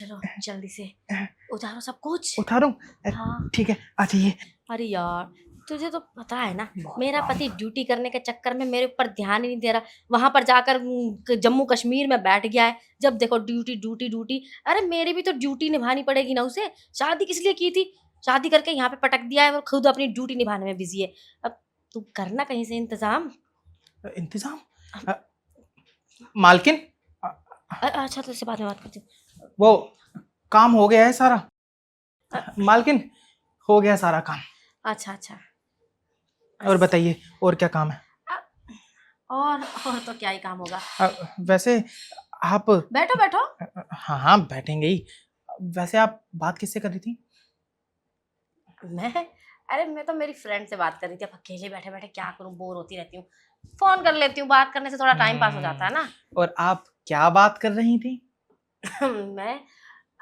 चलो जल्दी से उतारो सब कुछ। उतारूं? हाँ। ठीक है, आ जाइए। अरे यार, तुझे तो पता है ना, मेरा पति ड्यूटी करने के चक्कर में मेरे ऊपर ध्यान ही नहीं दे रहा। वहां पर जाकर जम्मू कश्मीर में बैठ गया है। जब देखो ड्यूटी ड्यूटी ड्यूटी। अरे मेरी भी तो ड्यूटी निभानी पड़ेगी ना उसे। शादी किस लिए की थी? शादी करके यहाँ पे पटक दिया है और खुद अपनी ड्यूटी निभाने में बिजी है। अब तू करना कहीं से इंतजाम। इंतजाम? अ, मालकिन, अच्छा, तो इससे बाद में बात करती हूँ। वो काम हो गया है सारा। मालकिन, हो गया सारा काम। अच्छा अच्छा। और बताइए, और क्या काम है? और तो क्या ही काम होगा। वैसे आप बैठो बैठो। हाँ हाँ, बैठेंगे ही। वैसे आप बात किससे कर रही थी? मैं अरे मैं तो मेरी फ्रेंड से बात कर रही थी। अब अकेले बैठे बैठे क्या करूं, बोर होती रहती हूँ। फोन कर लेती हूँ, बात करने से थोड़ा टाइम पास हो जाता है ना। और आप क्या बात कर रही थी? मैं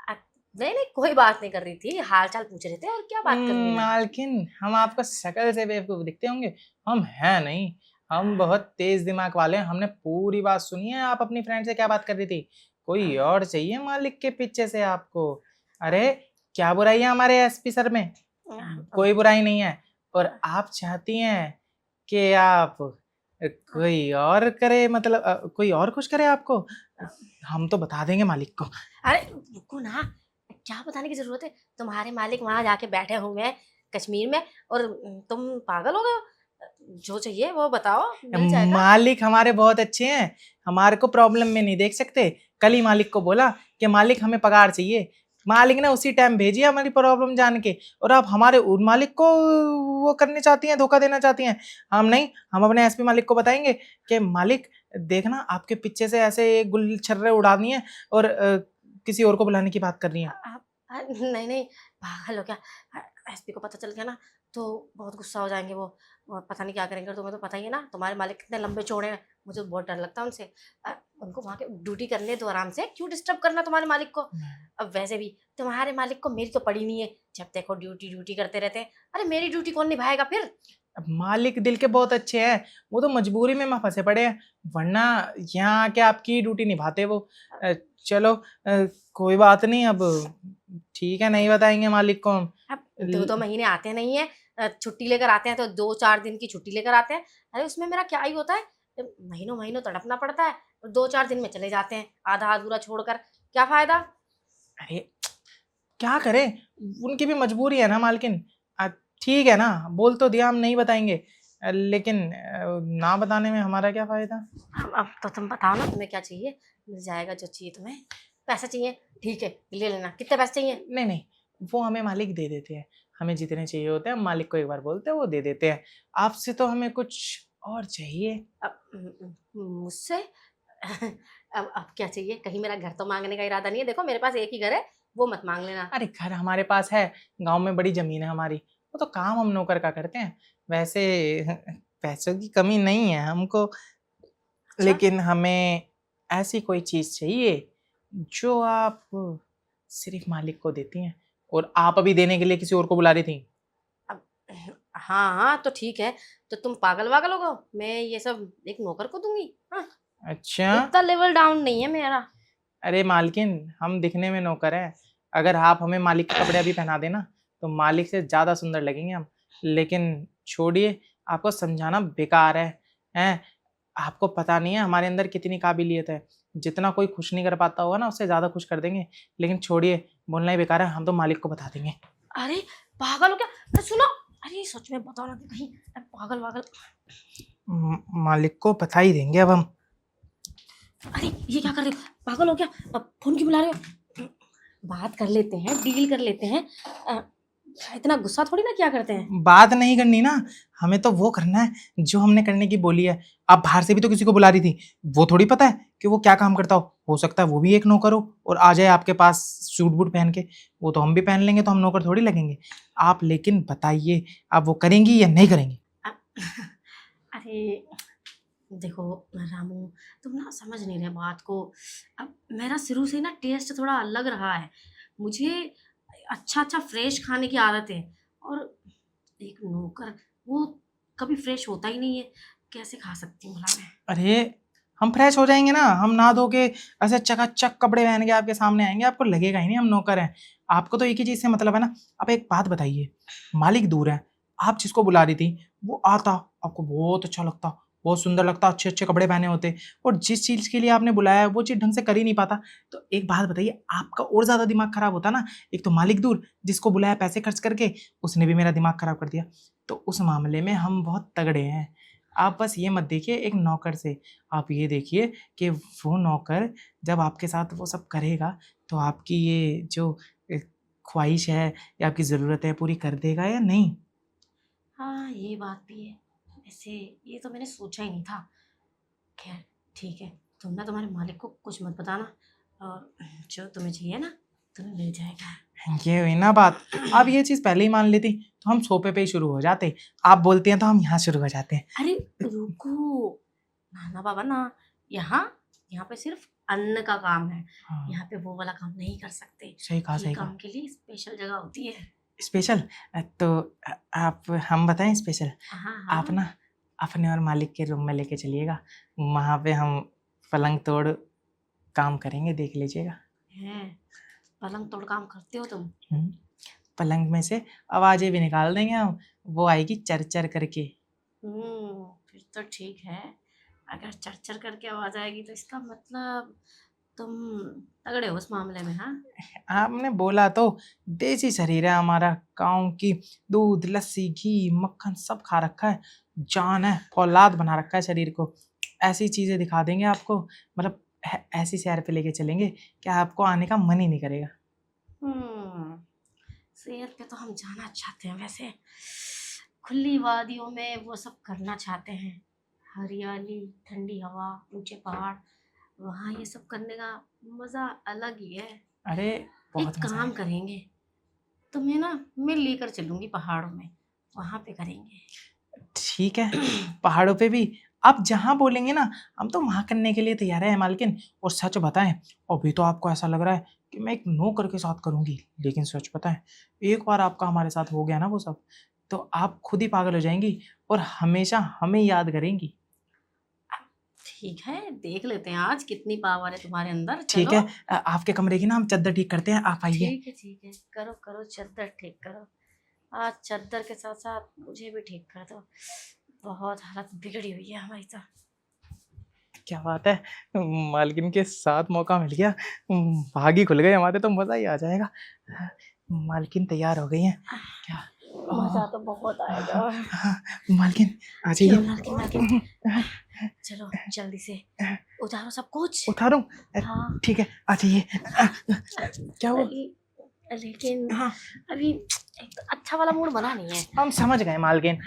अ, नहीं नहीं, कोई बात नहीं कर रही थी, हाल चाल पूछ रहे थे। और क्या बात करूंगी मैं। मालकिन, हम आपको शक्ल से बेवकूफ दिखते होंगे, हम हैं नहीं। हम बहुत तेज दिमाग वाले हैं। हमने पूरी बात सुनी है। आप अपनी फ्रेंड से क्या बात कर रही थी? कोई और चाहिए मालिक के पीछे से आपको। अरे, क्या बुराई है हमारे एसपी सर में? कोई बुराई नहीं है। और आप चाहती हैं कि आप कोई और करे, मतलब कोई और खुश करे आपको? हम तो बता देंगे मालिक को। अरे रुको ना, क्या बताने की जरूरत है? तुम्हारे मालिक वहां जाके बैठे हुए हैं कश्मीर में, और तुम पागल हो गए हो। जो चाहिए वो बताओ, मिल जाएगा। मालिक हमारे बहुत अच्छे हैं। हमारे को प्रॉब्लम में नहीं देख सकते। कल ही मालिक को बोला कि मालिक हमें पगार चाहिए। मालिक ने उसी टाइम भेजी हमारी प्रॉब्लम जान के। और आप हमारे उन मालिक को वो करने चाहती हैं, धोखा देना चाहती हैं। हम नहीं, हम अपने एसपी मालिक को बताएंगे कि मालिक देखना, आपके पीछे से ऐसे गुलछर्रे उड़ानी है और किसी और को बुलाने की बात कर रही हैं। नहीं नहीं, पागल हो क्या? एसपी को पता चल गया ना तो बहुत गुस्सा हो जाएंगे वो पता नहीं क्या करेंगे। तुम्हें तो पता ही है ना, तुम्हारे मालिक कितने लंबे चौड़े हैं। मुझे तो बहुत डर लगता है उनसे। उनको वहां के ड्यूटी करने दो आराम से, क्यों डिस्टर्ब करना तुम्हारे मालिक को। अब वैसे भी तुम्हारे मालिक को मेरी तो पड़ी नहीं है, जब देखो ड्यूटी ड्यूटी करते रहते हैं। अरे मेरी ड्यूटी कौन निभाएगा फिर? अब मालिक दिल के बहुत अच्छे हैं। वो तो मजबूरी में फंसे पड़े हैं, वरना यहाँ आके आपकी ड्यूटी निभाते वो। चलो, कोई बात नहीं। अब ठीक है, नहीं बताएंगे मालिक को हम। अब 2-2 महीने आते नहीं है। छुट्टी लेकर आते हैं तो 2-4 दिन की छुट्टी लेकर आते हैं। अरे उसमें मेरा क्या ही होता है? महीनों महीनों तड़पना पड़ता है और 2-4 दिन में चले जाते हैं आधा अधूरा छोड़कर। क्या फायदा? अरे, क्या करें, उनकी भी मजबूरी है ना मालकिन। ठीक है ना, बोल तो दिया हम नहीं बताएंगे, लेकिन ना बताने में हमारा क्या फायदा। अब तो तुम बताओ ना, तुम्हें क्या चाहिए? मिल जाएगा जो चाहिए तुम्हें। पैसे चाहिए? ठीक है, ले लेना। कितने पैसे चाहिए? नहीं नहीं, वो हमें मालिक दे देते हैं। हमें जितने चाहिए होते हैं हम मालिक को एक बार बोलते हैं, वो दे देते हैं। आपसे तो हमें कुछ और चाहिए। मुझसे? अब क्या चाहिए? कहीं मेरा घर तो मांगने का इरादा नहीं है? देखो मेरे पास एक ही घर है, वो मत मांग लेना। अरे, घर हमारे पास है। गांव में बड़ी जमीन है हमारी। वो तो काम हम नौकर का करते हैं। वैसे पैसों की कमी नहीं है हमको, अच्छा। लेकिन हमें ऐसी कोई चीज चाहिए जो आप सिर्फ मालिक को देती हैं, और आप अभी देने के लिए किसी और को बुला रही थी। अब हाँ हाँ, तो ठीक है। तो तुम पागल वागल हो गए? मैं ये सब एक नौकर को दूंगी? हाँ, अच्छा। इतना लेवल डाउन नहीं है मेरा। अरे मालकिन, हम दिखने में नौकर हैं। अगर आप हमें मालिक के कपड़े अभी पहना देना तो मालिक से ज्यादा सुंदर लगेंगे हम। लेकिन छोड़िए, आपको समझाना बेकार है। आपको पता नहीं है हमारे अंदर कितनी काबिलियत है। जितना कोई खुश नहीं कर पाता होगा ना, उससे ज्यादा खुश कर देंगे। लेकिन छोड़िए, बोलना ही बेकार है। हम तो मालिक को बता देंगे। अरे पागल हो क्या? अरे सुनो, अरे सच में बताओ ना कि कहीं पागल वागल। मालिक को बता ही देंगे अब हम। अरे ये क्या कर रहे हो? पागल हो क्या? अब फोन क्यों बुला रहे हो? बात कर लेते हैं, डील कर लेते हैं। इतना गुस्सा थोड़ी ना क्या करते हैं। बात नहीं करनी ना, हमें तो वो करना है जो हमने करने की बोली है। आप बाहर से भी तो किसी को बुला रही थी, वो थोड़ी पता है कि वो क्या काम करता हो सकता है वो भी एक नौकर हो और आ जाए आपके पास सूट बूट पहन के। वो तो हम भी पहन लेंगे, तो हम नौकर थोड़ी लगेंगे। आप लेकिन बताइए, आप वो करेंगी या नहीं करेंगी? अरे देखो रामू, तुम ना समझ नहीं रहे बात को। अब मेरा शुरू से ना टेस्ट थोड़ा अलग रहा है। मुझे अच्छा अच्छा फ्रेश खाने की आदत है। और एक नौकर, वो कभी फ्रेश होता ही नहीं है। कैसे खा सकती हूँ भला मैं? अरे, हम फ्रेश हो जाएंगे ना, हम नहा धो के ऐसे चकाचक कपड़े पहन के आपके सामने आएंगे, आपको लगेगा ही नहीं हम नौकर हैं। आपको तो एक ही चीज से मतलब है ना। अब एक बात बताइए, मालिक दूर है, आप जिसको बुला रही थी वो आता, आपको बहुत अच्छा लगता, बहुत सुंदर लगता, अच्छे अच्छे कपड़े पहने होते, और जिस चीज के लिए आपने बुलाया है वो चीज ढंग से कर ही नहीं पाता, तो एक बात बताइए, आपका और ज्यादा दिमाग खराब होता ना। एक तो मालिक दूर, जिसको बुलाया पैसे खर्च करके, उसने भी मेरा दिमाग खराब कर दिया। तो उस मामले में हम बहुत तगड़े हैं। आप बस ये मत देखिए एक नौकर से, आप ये देखिए कि वो नौकर जब आपके साथ वो सब करेगा तो आपकी ये जो ख्वाहिश है या आपकी ज़रूरत है पूरी कर देगा या नहीं। हाँ, ये बात भी है। वैसे ये तो मैंने सोचा ही नहीं था। खैर, ठीक है, तुम ना तुम्हारे मालिक को कुछ मत बताना, और जो तुम्हें चाहिए ना तुम्हें मिल जाएगा। ये हुई ना बात। आप ये चीज़ पहले ही मान लेती तो हम सोफे पे ही शुरू हो जाते, आप बोलती हैं तो हम यहाँ शुरू हो जाते हैं। अरे रुको, नाना बाबा ना, यहाँ यहाँ पे सिर्फ अन्न का काम है। हाँ, यहाँ पे वो वाला काम नहीं कर सकते। सही कहा ये सही काम कहा। के लिए स्पेशल जगह होती है। स्पेशल, तो आप हम बताएं स्पेशल। हाँ आप हाँ। ना अपने और मालिक के रूम में लेके चलिएगा, वहाँ पे हम पलंग तोड़ काम करेंगे, देख लीजिएगा। है, पलंग तोड़ काम करते हो तुम? हम्म, पलंग में से आवाजें भी निकाल देंगे हम, वो आएगी चर चर करके। फिर तो ठीक है। अगर चरचर करके आवाज आएगी तो इसका मतलब तुम तगड़े हो उस मामले में। हाँ, आपने बोला तो, देसी शरीर है हमारा, गाँव की दूध लस्सी घी मक्खन सब खा रखा है, जान है, फौलाद बना रखा है शरीर को। ऐसी चीजें दिखा देंगे आपको, मतलब ऐसी सैर पे लेके चलेंगे कि आपको आने का मन ही नहीं करेगा। हम्म सेहत पे तो हम जाना चाहते हैं वैसे। खुली वादियों में वो सब करना चाहते हैं। हरियाली, ठंडी हवा, ऊंचे पहाड़, वहाँ ये सब करने का मजा अलग ही है। अरे एक बहुत मजा काम आएगा। करेंगे, तुम्हें ना मैं लेकर चलूंगी पहाड़ों में, वहां पे करेंगे। ठीक है, पहाड़ों पे भी आप जहाँ बोलेंगे ना, हम तो वहाँ करने के लिए तैयार है मालकिन। और सच बताएं, अभी तो आपको ऐसा लग रहा है कि मैं एक नौकर के साथ करूँगी, लेकिन सच बताएं, एक बार आपका हमारे साथ हो गया ना वो सब, तो आप खुद ही पागल हो जाएंगी और हमेशा हमें याद करेंगी। ठीक है, देख लेते हैं आज कितनी पावर है तुम्हारे अंदर। ठीक चलो। है, आपके कमरे की ना हम चादर ठीक करते हैं, आप आइए। ठीक है, करो करो, चद्दर ठीक करो। आज चद्दर के साथ साथ मुझे भी ठीक कर दो, बहुत हालत बिगड़ी हुई है हमारी तो। क्या बात है, मालकिन के साथ मौका मिल गया, भाग ही खुल गए हमारे, तो मज़ा ही आ जाएगा। मालकिन तैयार हो गई हैं क्या? मजा ओह, तो बहुत आएगा। मालकिन आ लो जाइए। मालकिन, मालकिन, चलो जल्दी से उतारो सब कुछ। उतारूं? हाँ। ठीक है, आ जाइए। क्या हुआ? लेकिन हाँ, अभी एक अच्छा वाला मूड बना नहीं है। हम समझ गए मालकिन,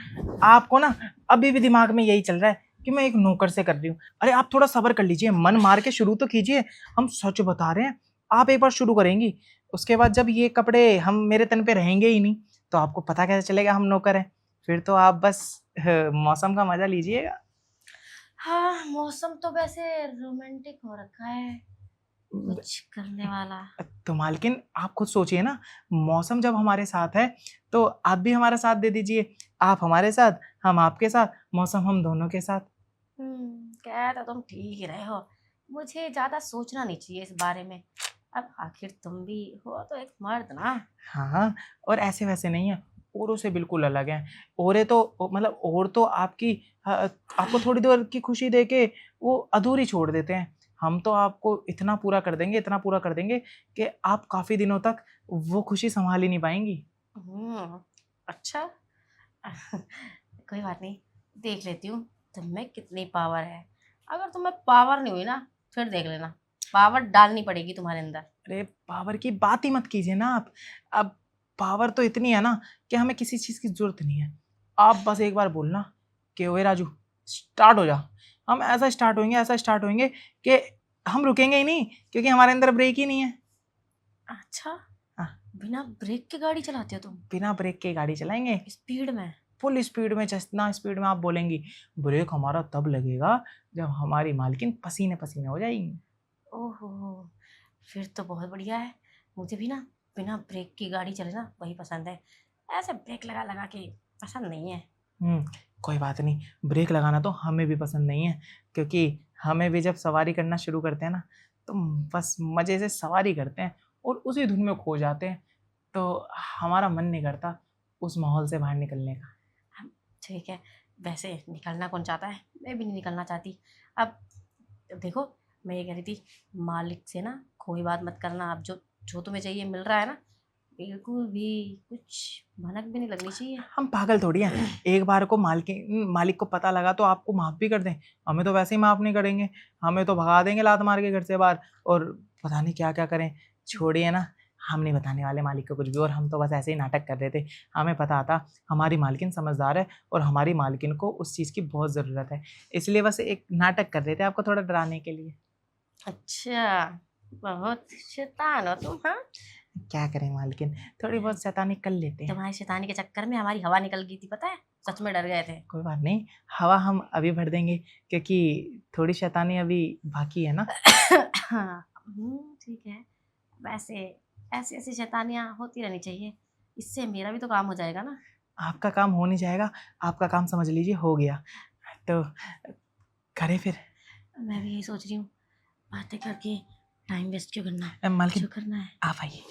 आपको ना अभी भी दिमाग में यही चल रहा है कि मैं एक नौकर से कर रही हूँ। अरे आप थोड़ा सब्र कर लीजिए, मन मार के शुरू तो कीजिए। हम सच बता रहे हैं, आप एक बार शुरू करेंगी, उसके बाद जब ये कपड़े हम मेरे तन पे रहेंगे ही नहीं, तो आपको पता कैसे चलेगा हम नौकर हैं। फिर तो आप बस मौसम का मजा लीजिएगा। हाँ, मौसम तो वैसे रोमांटिक हो रखा है, कुछ करने वाला। तो मालकिन आप खुद सोचिए ना, मौसम जब हमारे साथ है तो आप भी हमारा साथ दे दीजिए, आप हमारे साथ, हम आपके साथ, मौसम हम दोनों के साथ। कह तो तुम ठीक ही रहे हो, मुझे ज्यादा सोचना नहीं चाहिए इस बारे में। अब आखिर तुम भी हो तो एक मर्द ना। हाँ, और ऐसे वैसे नहीं है, औरों से बिल्कुल अलग हैं। औरें तो मतलब और तो आपकी आपको थोड़ी देर की खुशी देके वो अधूरी छोड़ देते हैं। हम तो आपको इतना पूरा कर देंगे, इतना पूरा कर देंगे कि आप काफ़ी दिनों तक वो खुशी सँभाल ही नहीं पाएँगी। हम्म अच्छा। कोई बात नहीं, देख लेती हूँ तुम में कितनी पावर है। अगर तुम्हें पावर नहीं हुई ना, फिर देख लेना, पावर डालनी पड़ेगी तुम्हारे अंदर। अरे पावर की बात ही मत कीजिए ना आप। अब पावर तो इतनी है ना कि हमें किसी चीज़ की ज़रूरत नहीं है। आप बस एक बार बोलना कि ओए राजू स्टार्ट हो जा। हम ऐसा स्टार्ट होंगे कि हम रुकेंगे ही नहीं, क्योंकि हमारे अंदर ब्रेक ही नहीं है। अच्छा, हाँ, बिना ब्रेक के गाड़ी चलाते हो तुम? बिना ब्रेक के गाड़ी चलाएँगे। स्पीड में? फुल स्पीड में, जितना स्पीड में आप बोलेंगी। ब्रेक हमारा तब लगेगा जब हमारी मालकिन पसीने-पसीने हो जाएगी। ओहो, फिर तो बहुत बढ़िया है। मुझे भी ना बिना ब्रेक की गाड़ी चले ना वही पसंद है, ऐसे ब्रेक लगा लगा के पसंद नहीं है। कोई बात नहीं, ब्रेक लगाना तो हमें भी पसंद नहीं है, क्योंकि हमें भी जब सवारी करना शुरू करते हैं ना, तो बस मज़े से सवारी करते हैं और उसी धुन में खो जाते हैं। तो हमारा मन नहीं करता उस माहौल से बाहर निकलने का। ठीक है, वैसे निकलना कौन चाहता है, मैं भी नहीं निकलना चाहती। अब देखो, मैं ये कह रही थी, मालिक से ना कोई बात मत करना। अब जो जो तुम्हें चाहिए मिल रहा है ना, बिल्कुल भी कुछ भनक भी नहीं लगनी चाहिए। हम पागल थोड़ी हैं, एक बार को मालिक को पता लगा तो आपको माफ़ भी कर दें। हमें तो वैसे ही माफ़ नहीं करेंगे, हमें तो भगा देंगे लात मार के घर से बाहर और पता नहीं क्या-क्या करें। छोड़िए ना, हम नहीं बताने वाले मालिक को कुछ भी, और हम तो बस ऐसे ही नाटक कर रहे थे। हमें पता था हमारी मालकिन समझदार है और हमारी मालकिन को उस चीज़ की बहुत ज़रूरत है। इसलिए बस एक नाटक कर रहे थे आपको थोड़ा डराने के लिए। अच्छा, बहुत शैतान हो तुम, हाँ। क्या करें मालकिन, थोड़ी बहुत शैतानी कर लेते हैं। तुम्हारी शैतानी के चक्कर में हमारी हवा निकल गई थी, पता है, सच में डर गए थे। कोई बात नहीं, हवा हम अभी भर देंगे क्योंकि थोड़ी शैतानी अभी बाकी है ना। हाँ, ठीक है। वैसे ऐसी ऐसी शैतानियाँ होती रहनी चाहिए, इससे मेरा भी तो काम हो जाएगा ना। आपका काम हो नहीं जाएगा, आपका काम समझ लीजिए हो गया। तो करें फिर? मैं भी यही सोच रही हूँ, बातें करके टाइम वेस्ट क्यों करना, मालकिन जो करना है। आप आइए।